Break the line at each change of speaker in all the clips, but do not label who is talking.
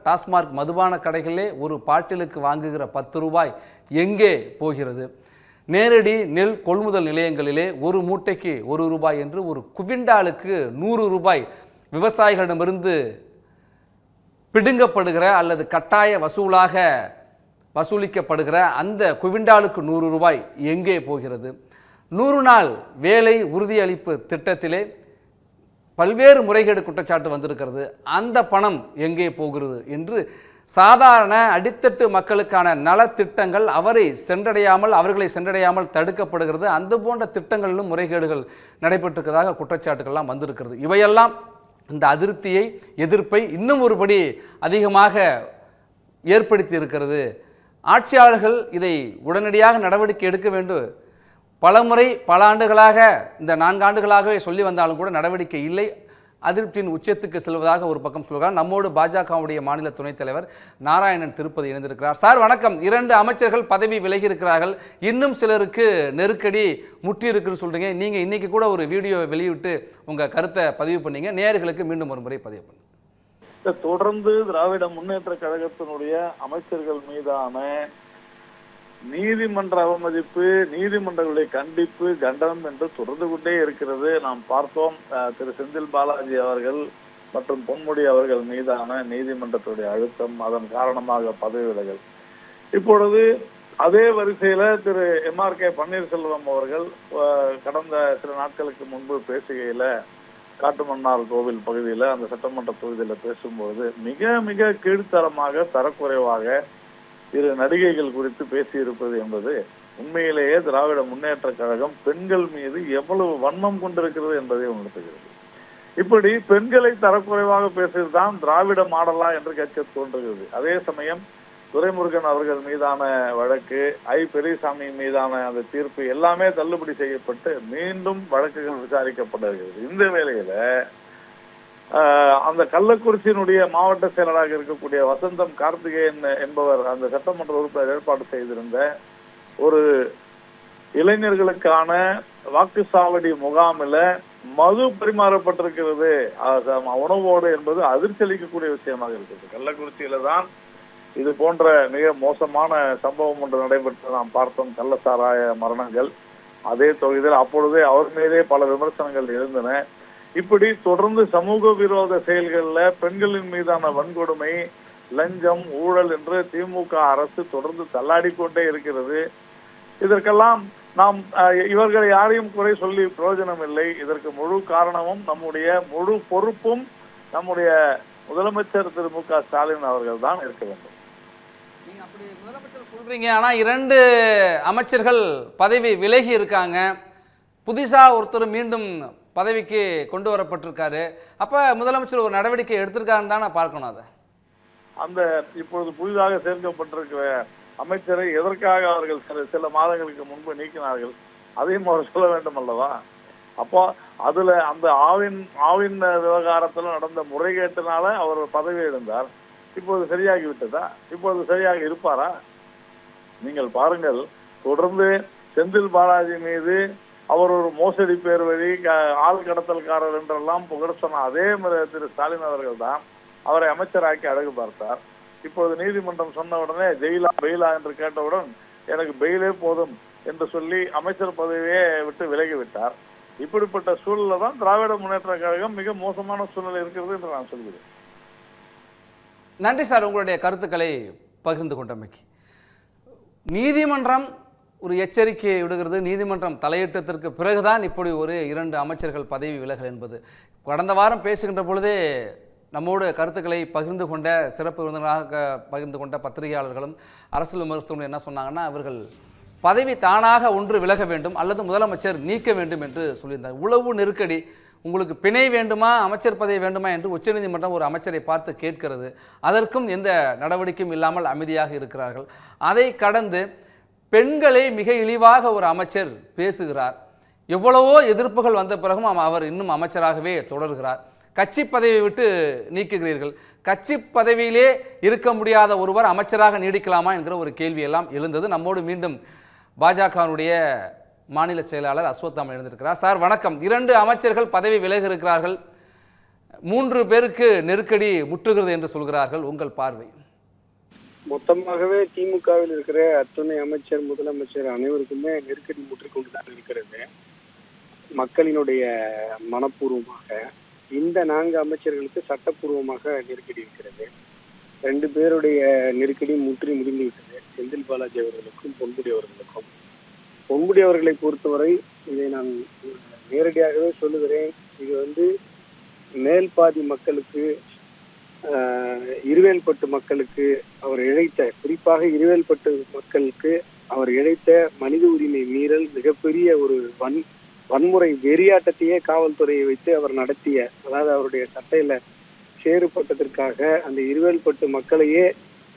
டாஸ்மார்க் மதுபான கடைகளிலே ஒரு பாட்டிலுக்கு வாங்குகிற 10 ரூபாய் எங்கே போகிறது? நேரடி நெல் கொள்முதல் நிலையங்களிலே ஒரு மூட்டைக்கு 1 ரூபாய் என்று ஒரு குவிண்டாலுக்கு 100 ரூபாய் விவசாயிகளிடமிருந்து பிடுங்கப்படுகிற அல்லது கட்டாய வசூலிக்கப்படுகிற அந்த குவிண்டாலுக்கு 100 ரூபாய் எங்கே போகிறது? 100 நாள் வேலை உறுதியளிப்பு திட்டத்திலே பல்வேறு முறைகேடு குற்றச்சாட்டு வந்திருக்கிறது. அந்த பணம் எங்கே போகிறது என்று சாதாரண அடித்தட்டு மக்களுக்கான நலத்திட்டங்கள் அவர்களை சென்றடையாமல் தடுக்கப்படுகிறது. அந்த போன்ற திட்டங்களிலும் முறைகேடுகள் நடைபெற்றிருக்கிறதாக குற்றச்சாட்டுகள்லாம் வந்திருக்கிறது. இவையெல்லாம் இந்த அதிருப்தியை, எதிர்ப்பை இன்னும் ஒருபடி அதிகமாக ஏற்படுத்தி இருக்கிறது. ஆட்சியாளர்கள் இதை உடனடியாக நடவடிக்கை எடுக்க வேண்டும். பலமுறை பல ஆண்டுகளாக இந்த 4 ஆண்டுகளாகவே சொல்லி வந்தாலும் கூட நடவடிக்கை இல்லை. அதிருப்தியின் உச்சத்துக்கு செல்வதாக ஒரு பக்கம் சொல்கிறார். நம்மோடு பாஜகவுடைய மாநில துணைத் தலைவர் நாராயணன் திருப்பதி இணைந்திருக்கிறார். சார் வணக்கம். 2 அமைச்சர்கள் பதவி விலகி இருக்கிறார்கள். இன்னும் சிலருக்கு நெருக்கடி முற்றி இருக்குன்னு சொல்றீங்க. நீங்க இன்னைக்கு கூட ஒரு வீடியோ வெளியிட்டு உங்க கருத்தை பதிவு பண்ணீங்க. நேயர்களுக்கு மீண்டும் ஒரு முறை பதிவு பண்ணுங்க.
தொடர்ந்து திராவிட முன்னேற்ற கழகத்தினுடைய அமைச்சர்கள் மீதான நீதிமன்ற அவமதிப்பு, நீதிமன்றங்களுடைய கண்டிப்பு, கண்டனம் என்று தொடர்ந்து கொண்டே இருக்கிறது. நாம் பார்த்தோம் திரு செந்தில் பாலாஜி அவர்கள் மற்றும் பொன்முடி அவர்கள் மீதான நீதிமன்றத்துடைய அழுத்தம், அதன் காரணமாக பதவி விலகல். இப்பொழுது அதே வரிசையில திரு MRK பன்னீர்செல்வம் அவர்கள் கடந்த சில நாட்களுக்கு முன்பு பேசுகையில காட்டுமன்னார் கோவில் பகுதியில அந்த சட்டமன்ற தொகுதியில பேசும்போது மிக மிக கீழ்த்தரமாக, தரக்குறைவாக 2 நடிகைகள் குறித்து பேசியிருப்பது என்பது உண்மையிலேயே திராவிட முன்னேற்ற கழகம் பெண்கள் மீது எவ்வளவு வன்மம் கொண்டிருக்கிறது என்பதை உணர்த்துகிறது. இப்படி பெண்களை தரக்குறைவாக பேசுவதுதான் திராவிட மாடலா என்று கேட்க தோன்றுகிறது. அதே சமயம் துரைமுருகன் அவர்கள் மீதான வழக்கு, பெரியசாமி மீதான அந்த தீர்ப்பு எல்லாமே தள்ளுபடி செய்யப்பட்டு மீண்டும் வழக்குகள் விசாரிக்கப்பட்டிருக்கிறது. இந்த வேளையில அந்த கள்ளக்குறிச்சியினுடைய மாவட்ட செயலராக இருக்கக்கூடிய வசந்தம் கார்த்திகேயன் என்பவர் அந்த சட்டமன்ற உறுப்பினர் ஏற்பாடு செய்திருந்த ஒரு இளைஞர்களுக்கான வாக்குச்சாவடி முகாமில் மது பரிமாறப்பட்டிருக்கிறது உணவோடு என்பது அதிர்ச்சி அளிக்கக்கூடிய விஷயமாக இருக்கிறது. கள்ளக்குறிச்சியில தான் இது போன்ற மிக மோசமான சம்பவம் ஒன்று நடைபெற்று நாம் பார்த்தோம். கள்ளச்சாராய மரணங்கள் அதே தொகுதியில் அப்பொழுதே அவர் மீதே பல விமர்சனங்கள் எழுந்தன. இப்படி தொடர்ந்து சமூக விரோத செயல்கள்ல பெண்களின் மீதான வன்கொடுமை, லஞ்சம், ஊழல் என்று திமுக அரசு தொடர்ந்து தள்ளாடிக்கொண்டே இருக்கிறது. இதற்கெல்லாம் நாம் இவர்களை யாரையும் குறை சொல்லி பிரயோஜனம் இல்லை. இதற்கு முழு காரணமும் நம்முடைய முழு பொறுப்பும் நம்முடைய முதலமைச்சர் திரு மு.க. ஸ்டாலின் அவர்கள் தான் இருக்க வேண்டும்.
நீங்க அப்படி முதலமைச்சர் சொல்றீங்க. ஆனா 2 அமைச்சர்கள் பதவி விலகி இருக்காங்க. புதுசா ஒருத்தர் மீண்டும் பதவிக்கு கொண்டு வரப்பட்டிருக்காரு. அப்ப முதலமைச்சர் ஒரு நடவடிக்கை எடுத்திருக்காருன்னு தானே பார்க்கணும். அதை
அந்த இப்பொழுது புதிதாக சேர்க்கப்பட்டிருக்கிற அமைச்சரை எதற்காக அவர்கள் சில மாதங்களுக்கு முன்பு நீக்கினார்கள் அதையும் அவர் சொல்ல வேண்டும் அல்லவா? அப்போ அதுல அந்த ஆவின் விவகாரத்துல நடந்த முறைகேட்டினால அவர் பதவி இழந்தார். இப்போது சரியாகி விட்டதா? இப்போது சரியாக இருப்பாரா? நீங்கள் பாருங்கள், தொடர்ந்து செந்தில் பாலாஜி மீது அவர் ஒரு மோசடி பேர் வழி ஆள் கடத்தல்காரர் என்றெல்லாம் புகழ சொன்ன அதே திரு ஸ்டாலின் அவர்கள் தான் அவரை அமைச்சராக்கி அழகு பார்த்தார். இப்போது நீதிமன்றம் சொன்ன உடனே பெயிலா என்று கேட்டவுடன் எனக்கு பெயிலே போதும் என்று சொல்லி அமைச்சர் பதவியே விட்டு விலகிவிட்டார். இப்படிப்பட்ட சூழலில் தான் திராவிட முன்னேற்ற கழகம் மிக மோசமான சூழ்நிலை இருக்கிறது என்று நான் சொல்கிறேன்.
நன்றி சார், உங்களுடைய கருத்துக்களை பகிர்ந்து கொண்டமைக்கு. நீதிமன்றம் ஒரு எச்சரிக்கையை விடுகிறது. நீதிமன்றம் தலையிட்டதற்கு பிறகுதான் இப்படி ஒரு 2 அமைச்சர்கள் பதவி விலகல் என்பது. கடந்த வாரம் பேசுகின்ற பொழுதே நம்மோடு கருத்துக்களை பகிர்ந்து கொண்ட சிறப்பு விருந்தினராக பகிர்ந்து கொண்ட பத்திரிகையாளர்களும் அரசியல் விமர்சகர்களும் என்ன சொன்னாங்கன்னா, அவர்கள் பதவி தானாக ஒன்று விலக வேண்டும் அல்லது முதலமைச்சர் நீக்க வேண்டும் என்று சொல்லியிருந்தார். உளவு நெருக்கடி, உங்களுக்கு பிணை வேண்டுமா, அமைச்சர் பதவி வேண்டுமா என்று உச்சநீதிமன்றம் ஒரு அமைச்சரை பார்த்து கேட்கிறது. அதற்கும் எந்த நடவடிக்கையும் இல்லாமல் அமைதியாக இருக்கிறார்கள். அதை கடந்து பெண்களை மிக இழிவாக ஒரு அமைச்சர் பேசுகிறார். எவ்வளவோ எதிர்ப்புகள் வந்த பிறகும் அவர் இன்னும் அமைச்சராகவே தொடர்கிறார். கட்சி பதவியை விட்டு நீக்குகிறீர்கள். கட்சி பதவியிலே இருக்க முடியாத ஒருவர் அமைச்சராக நீடிக்கலாமா என்கிற ஒரு கேள்வியெல்லாம் எழுந்தது. நம்மோடு மீண்டும் பாஜகவினுடைய மாநில செயலாளர் அஸ்வத்தாமன் எழுந்திருக்கிறார். சார் வணக்கம். 2 அமைச்சர்கள் பதவி விலகி இருக்கிறார்கள். 3 பேருக்கு நெருக்கடி முற்றுகிறது என்று சொல்கிறார்கள். உங்கள் பார்வை?
மொத்தமாகவே திமுகவில் இருக்கிற அத்துணை அமைச்சர், முதலமைச்சர் அனைவருக்குமே நெருக்கடி முற்றிக்கொண்டுதான் இருக்கிறது. மக்களினுடைய மனப்பூர்வமாக இந்த 4 அமைச்சர்களுக்கு சட்டப்பூர்வமாக நெருக்கடி இருக்கிறது. 2 பேருடைய நெருக்கடி முற்றி முடிந்துவிட்டது, செந்தில் பாலாஜி அவர்களுக்கும் பொன்முடி அவர்களுக்கும். பொன்முடி அவர்களை பொறுத்தவரை இதை நான் நேரடியாகவே சொல்லுகிறேன், இது மேல் பாதி மக்களுக்கு, இருவேல்பட்டு மக்களுக்கு அவர் இழைத்த, குறிப்பாக இருவேல்பட்டு மக்களுக்கு அவர் இழைத்த மனித உரிமை மீறல், மிகப்பெரிய ஒரு வன்முறை வெறியாட்டத்தையே காவல்துறையை வைத்து அவர் நடத்திய, அதாவது அவருடைய சட்டையில சேறுபட்டதற்காக அந்த இருவேல்பட்டு மக்களையே,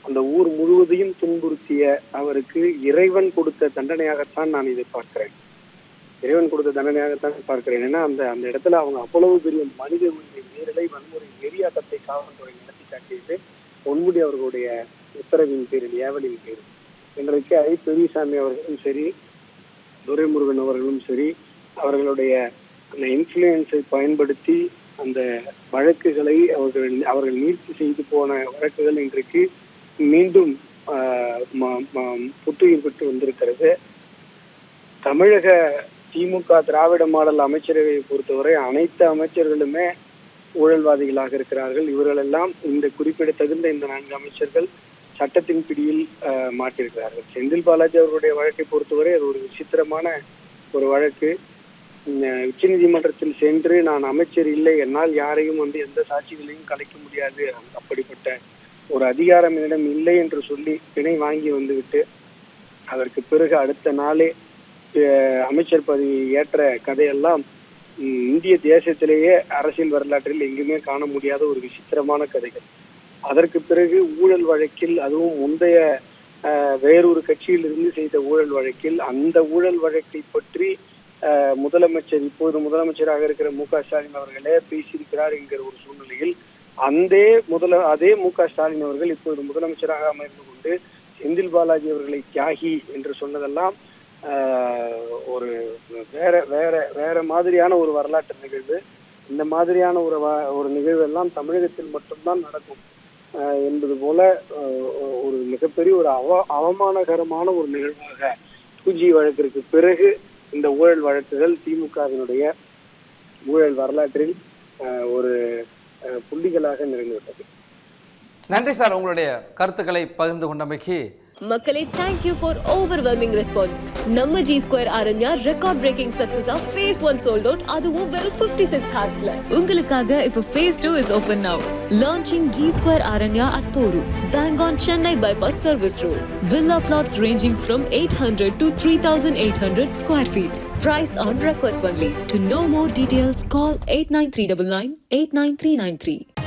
அந்த ஊர் முழுவதையும் துன்புறுத்திய அவருக்கு இறைவன் கொடுத்த தண்டனையாகத்தான் நான் இதை பார்க்கிறேன். இறைவன் கொடுத்த தண்டனையாகத்தான் பார்க்கிறேன். ஏன்னா அந்த இடத்துல அவங்க அவ்வளவு பெரிய மனித உரிமை மீறலை, வன்முறை வெறியாட்டத்தை காவல்துறை நடத்தி காட்டியது பொன்முடி அவர்களுடைய உத்தரவின் பேரில், ஏவலின் பேரில். இன்றைக்கு ஐ பெரியசாமி அவர்களும் சரி, துரைமுருகன் அவர்களும் சரி, அவர்களுடைய அந்த இன்ஃப்ளூயன்ஸை பயன்படுத்தி அந்த வழக்குகளை அவர்கள் நீர்த்தி செய்து போன வழக்குகள் இன்றைக்கு மீண்டும் புத்துயிர் பெற்று வந்திருக்கிறது. தமிழக திமுக திராவிட மாடல் அமைச்சரவையை பொறுத்தவரை அனைத்து அமைச்சர்களுமே ஊழல்வாதிகளாக இருக்கிறார்கள். இவர்களெல்லாம் இந்த குறிப்பிடத்தகுந்த இந்த 4 அமைச்சர்கள் சட்டத்தின் பிடியில் மாட்டிருக்கிறார்கள். செந்தில் பாலாஜி அவர்களுடைய வழக்கை பொறுத்தவரை அது ஒரு விசித்திரமான ஒரு வழக்கு. உச்ச நீதிமன்றத்தில் சென்று நான் அமைச்சர் இல்லை, என்னால் யாரையும் எந்த சாட்சிகளையும் கலைக்க முடியாது, அப்படிப்பட்ட ஒரு அதிகாரம் என்னிடம் இல்லை என்று சொல்லி பிணை வாங்கி வந்துவிட்டு அதற்கு பிறகு அடுத்த நாளே அமைச்சர் பதவியை ஏற்ற கதையெல்லாம் இந்திய தேசத்திலேயே அரசியல் வரலாற்றில் எங்குமே காண முடியாத ஒரு விசித்திரமான கதைகள். அதற்கு பிறகு ஊழல் வழக்கில், அதுவும் முந்தைய வேறொரு கட்சியில் இருந்து செய்த ஊழல் வழக்கில், அந்த ஊழல் வழக்கை பற்றி முதலமைச்சர், இப்போது முதலமைச்சராக இருக்கிற மு.க. ஸ்டாலின் அவர்களே பேசியிருக்கிறார் என்கிற ஒரு சூழ்நிலையில் அதே மு.க. ஸ்டாலின் அவர்கள் இப்போது முதலமைச்சராக அமர்ந்து கொண்டு செந்தில் பாலாஜி அவர்களை தியாகி என்று சொன்னதெல்லாம் ஒரு வேற மாதிரியான ஒரு வரலாற்று நிகழ்வு. இந்த மாதிரியான ஒரு நிகழ்வு எல்லாம் தமிழகத்தில் மட்டும்தான் நடக்கும் என்பது போல ஒரு மிகப்பெரிய ஒரு அவமானகரமான ஒரு நிகழ்வாக 2G வழக்கிற்கு பிறகு இந்த ஊழல் வழக்குகள் திமுகவினுடைய ஊழல் வரலாற்றில் ஒரு புள்ளிகளாக நிறைந்துவிட்டது.
நன்றி சார், உங்களுடைய கருத்துக்களை பகிர்ந்து கொண்டமைக்கு.
மக்களே, thank you for overwhelming response. நம்ம G Square Aranya record breaking success of phase 1 sold out, அதுவும் வெறும் 56 hoursல. உங்களுக்காக இப்போ phase 2 is open now. Launching G Square Aranya at Poru, bang on Chennai bypass service road. Villa plots ranging from 800 to 3800 square feet. Price on request only. To know more details, call 89399 89393.